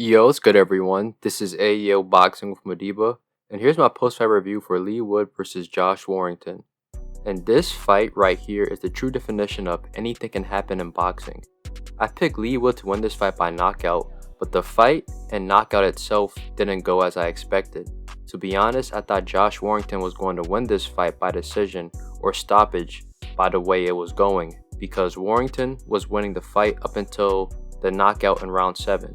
Yo, what's good everyone? This is AEO Boxing with Madiba, and here's my post-fight review for Leigh Wood versus Josh Warrington. And this fight right here is the true definition of anything can happen in boxing. I picked Leigh Wood to win this fight by knockout, but the fight and knockout itself didn't go as I expected. To be honest, I thought Josh Warrington was going to win this fight by decision or stoppage by the way it was going, because Warrington was winning the fight up until the knockout in round 7.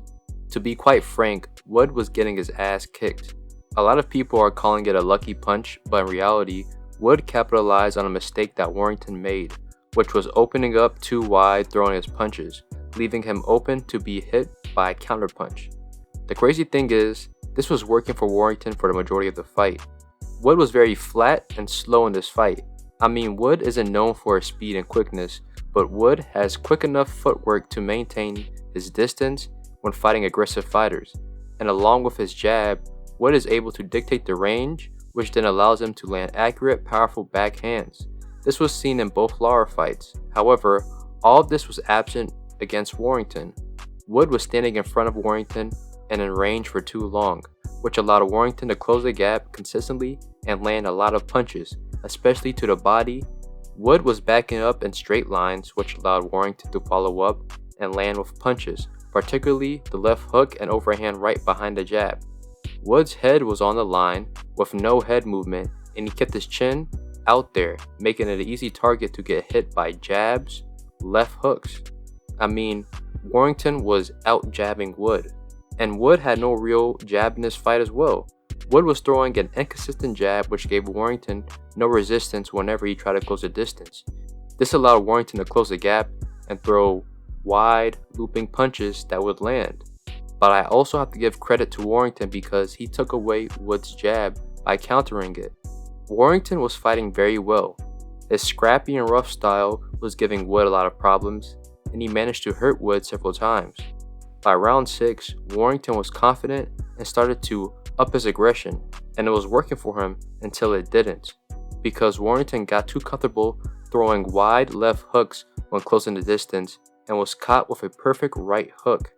To be quite frank, Wood was getting his ass kicked. A lot of people are calling it a lucky punch, but in reality, Wood capitalized on a mistake that Warrington made, which was opening up too wide throwing his punches, leaving him open to be hit by a counterpunch. The crazy thing is, this was working for Warrington for the majority of the fight. Wood was very flat and slow in this fight. I mean, Wood isn't known for his speed and quickness, but Wood has quick enough footwork to maintain his distance when fighting aggressive fighters, and along with his jab, Wood is able to dictate the range, which then allows him to land accurate, powerful backhands. This was seen in both Lara fights. However, all of this was absent against Warrington. Wood was standing in front of Warrington and in range for too long, which allowed Warrington to close the gap consistently and land a lot of punches, especially to the body. Wood was backing up in straight lines, which allowed Warrington to follow up and land with punches, particularly the left hook and overhand right behind the jab. Wood's head was on the line with no head movement, and he kept his chin out there, making it an easy target to get hit by jabs, left hooks. I mean, Warrington was out jabbing Wood, and Wood had no real jab in this fight as well. Wood was throwing an inconsistent jab which gave Warrington no resistance whenever he tried to close the distance. This allowed Warrington to close the gap and throw wide, looping punches that would land. But I also have to give credit to Warrington because he took away Wood's jab by countering it. Warrington was fighting very well. His scrappy and rough style was giving Wood a lot of problems, and he managed to hurt Wood several times. By round 6, Warrington was confident and started to up his aggression, and it was working for him until it didn't, because Warrington got too comfortable throwing wide left hooks when closing the distance and was caught with a perfect right hook.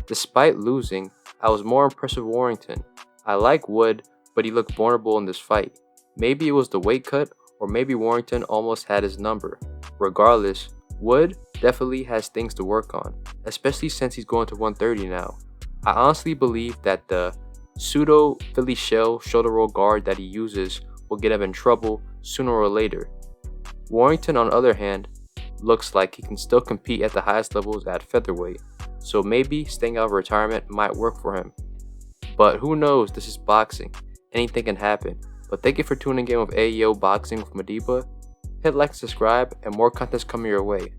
Despite losing, I was more impressed with Warrington. I like Wood, but he looked vulnerable in this fight. Maybe it was the weight cut, or maybe Warrington almost had his number. Regardless, Wood definitely has things to work on, especially since he's going to 130 now. I honestly believe that the pseudo Philly shell shoulder roll guard that he uses will get him in trouble sooner or later. Warrington, on the other hand, looks like he can still compete at the highest levels at featherweight, so maybe staying out of retirement might work for him. But who knows, this is boxing, anything can happen. But thank you for tuning in with AEO Boxing with Madiba. Hit like and subscribe, and more content's coming your way.